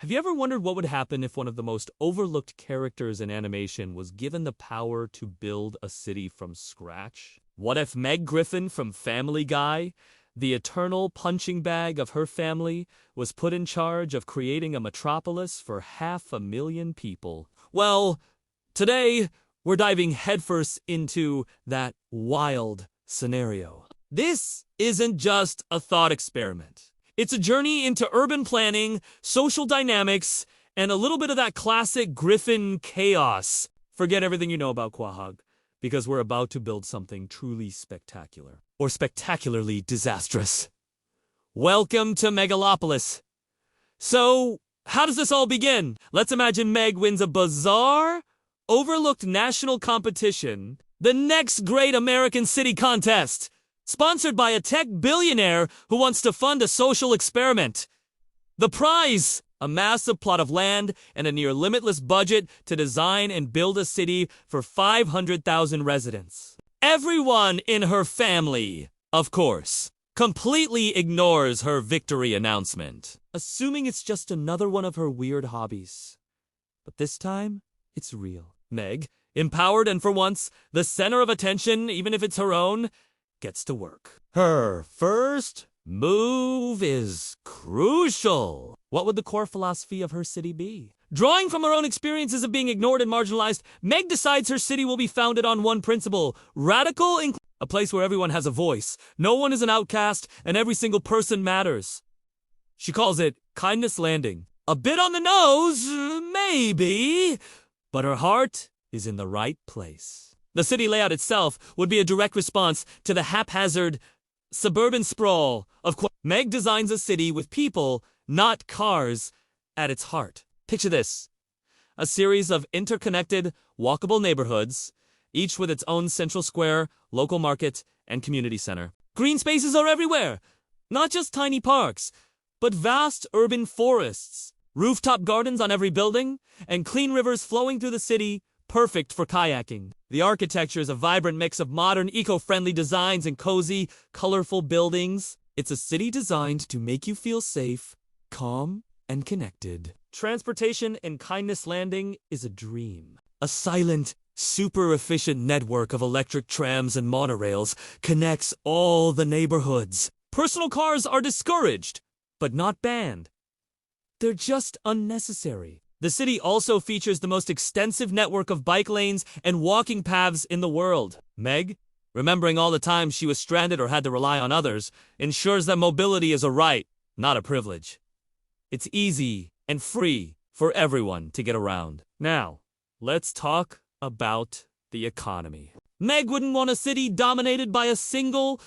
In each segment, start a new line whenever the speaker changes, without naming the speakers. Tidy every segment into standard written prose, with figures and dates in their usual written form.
Have you ever wondered what would happen if one of the most overlooked characters in animation was given the power to build a city from scratch? What if Meg Griffin from Family Guy, the eternal punching bag of her family, was put in charge of creating a metropolis for 500,000 people? Well, today we're diving headfirst into that wild scenario. This isn't just a thought experiment. It's a journey into urban planning, social dynamics, and a little bit of that classic Griffin chaos. Forget everything you know about Quahog, because we're about to build something truly spectacular. Or spectacularly disastrous. Welcome to Megalopouloolis. So, how does this all begin? Let's imagine Meg wins a bizarre, overlooked national competition, the next great American city contest, sponsored by a tech billionaire who wants to fund a social experiment. The prize, a massive plot of land and a near limitless budget to design and build a city for 500,000 residents. Everyone in her family, of course, completely ignores her victory announcement, assuming it's just another one of her weird hobbies. But this time, it's real. Meg, empowered and for once, the center of attention, even if it's her own, gets to work. Her first move is crucial. What would the core philosophy of her city be? Drawing from her own experiences of being ignored and marginalized, Meg decides her city will be founded on one principle: radical inclusion. A place where everyone has a voice, no one is an outcast, and every single person matters. She calls it Kindness Landing. A bit on the nose, maybe, but her heart is in the right place. The city layout itself would be a direct response to the haphazard suburban sprawl of Meg designs a city with people, not cars, at its heart. Picture this: a series of interconnected, walkable neighborhoods, each with its own central square, local market, and community center. Green spaces are everywhere, not just tiny parks, but vast urban forests, rooftop gardens on every building, and clean rivers flowing through the city, perfect for kayaking. The architecture is a vibrant mix of modern, eco-friendly designs and cozy, colorful buildings. It's a city designed to make you feel safe, calm, and connected. Transportation in Kindness Landing is a dream. A silent, super efficient network of electric trams and monorails connects all the neighborhoods. Personal cars are discouraged, but not banned. They're just unnecessary. The city also features the most extensive network of bike lanes and walking paths in the world. Meg, remembering all the times she was stranded or had to rely on others, ensures that mobility is a right, not a privilege. It's easy and free for everyone to get around. Now, let's talk about the economy. Meg wouldn't want a city dominated by a single,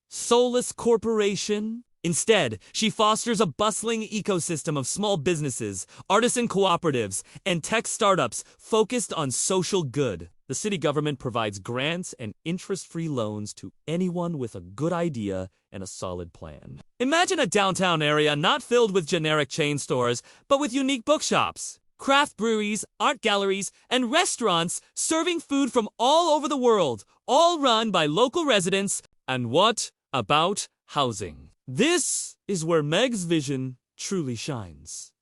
soulless corporation. Instead, she fosters a bustling ecosystem of small businesses, artisan cooperatives, and tech startups focused on social good. The city government provides grants and interest-free loans to anyone with a good idea and a solid plan. Imagine a downtown area not filled with generic chain stores, but with unique bookshops, craft breweries, art galleries, and restaurants serving food from all over the world, all run by local residents. And what about housing? This is where Meg's vision truly shines.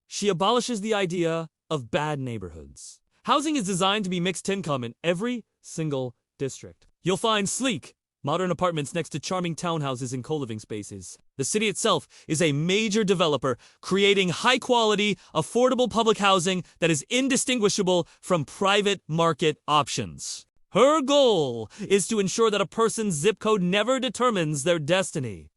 She abolishes the idea of bad neighborhoods. Housing is designed to be mixed income in every single district. You'll find sleek, modern apartments next to charming townhouses and co-living spaces. The city itself is a major developer, creating high-quality, affordable public housing that is indistinguishable from private market options. Her goal is to ensure that a person's zip code never determines their destiny.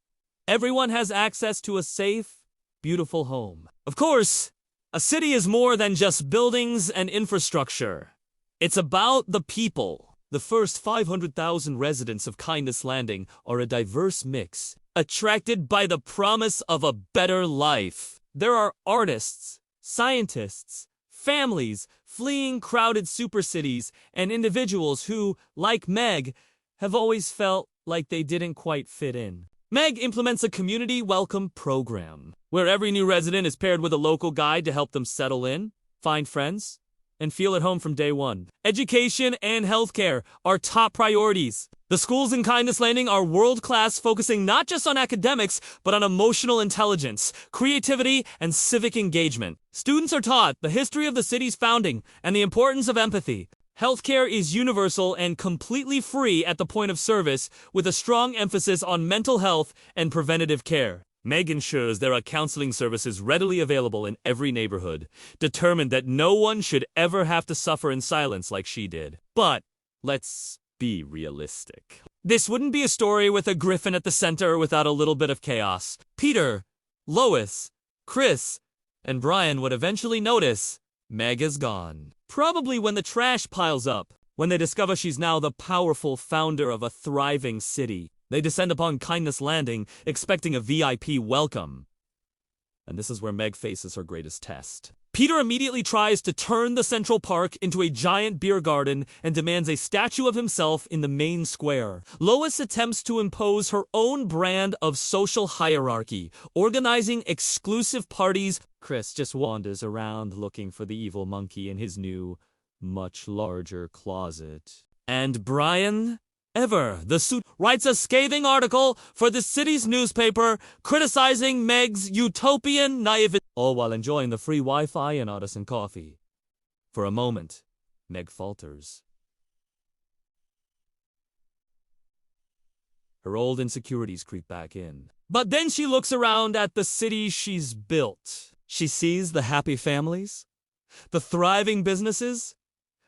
Everyone has access to a safe, beautiful home. Of course, a city is more than just buildings and infrastructure. It's about the people. The first 500,000 residents of Kindness Landing are a diverse mix, attracted by the promise of a better life. There are artists, scientists, families fleeing crowded supercities, and individuals who, like Meg, have always felt like they didn't quite fit in. Meg implements a community welcome program, where every new resident is paired with a local guide to help them settle in, find friends, and feel at home from day one. Education and healthcare are top priorities. The schools in Kindness Landing are world-class, focusing not just on academics, but on emotional intelligence, creativity, and civic engagement. Students are taught the history of the city's founding and the importance of empathy. Healthcare is universal and completely free at the point of service, with a strong emphasis on mental health and preventative care. Meg ensures there are counseling services readily available in every neighborhood, determined that no one should ever have to suffer in silence like she did. But let's be realistic. This wouldn't be a story with a griffin at the center without a little bit of chaos. Peter, Lois, Chris, and Brian would eventually notice Meg is gone. Probably when the trash piles up, when they discover she's now the powerful founder of a thriving city. They descend upon Kindness Landing, expecting a VIP welcome. And this is where Meg faces her greatest test. Peter immediately tries to turn the Central Park into a giant beer garden and demands a statue of himself in the main square. Lois attempts to impose her own brand of social hierarchy, organizing exclusive parties. Chris just wanders around looking for the evil monkey in his new, much larger closet. And Brian, the suit, writes a scathing article for the city's newspaper criticizing Meg's utopian naivety, all while enjoying the free Wi-Fi and artisan coffee. For a moment, Meg falters. Her old insecurities creep back in. But then she looks around at the city she's built. She sees the happy families, the thriving businesses,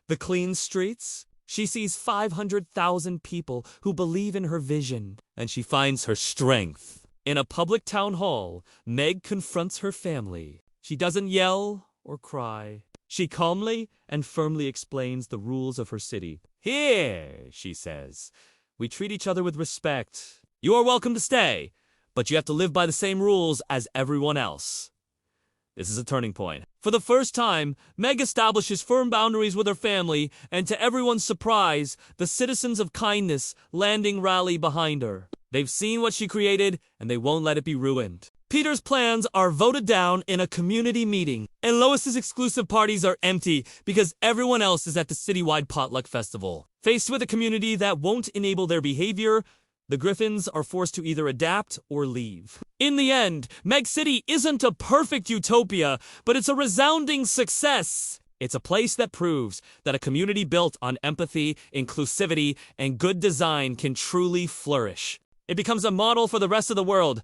the clean streets. She sees 500,000 people who believe in her vision, and she finds her strength. In a public town hall, Meg confronts her family. She doesn't yell or cry. She calmly and firmly explains the rules of her city. "Here," she says, "we treat each other with respect. You are welcome to stay, but you have to live by the same rules as everyone else." This is a turning point. For the first time, Meg establishes firm boundaries with her family, and to everyone's surprise, the citizens of Kindness Landing rally behind her. They've seen what she created, and they won't let it be ruined. Peter's plans are voted down in a community meeting, and Lois's exclusive parties are empty because everyone else is at the citywide potluck festival. Faced with a community that won't enable their behavior, the Griffins are forced to either adapt or leave. In the end, Meg City isn't a perfect utopia, but it's a resounding success. It's a place that proves that a community built on empathy, inclusivity, and good design can truly flourish. It becomes a model for the rest of the world,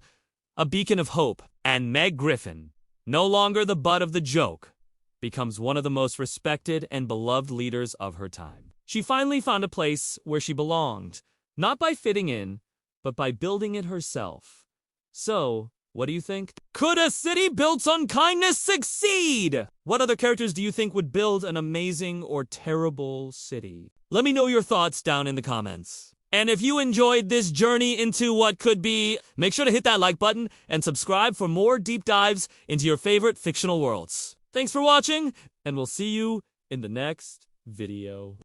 a beacon of hope. And Meg Griffin, no longer the butt of the joke, becomes one of the most respected and beloved leaders of her time. She finally found a place where she belonged. Not by fitting in, but by building it herself. So, what do you think? Could a city built on kindness succeed? What other characters do you think would build an amazing or terrible city? Let me know your thoughts down in the comments. And if you enjoyed this journey into what could be, make sure to hit that like button and subscribe for more deep dives into your favorite fictional worlds. Thanks for watching, and we'll see you in the next video.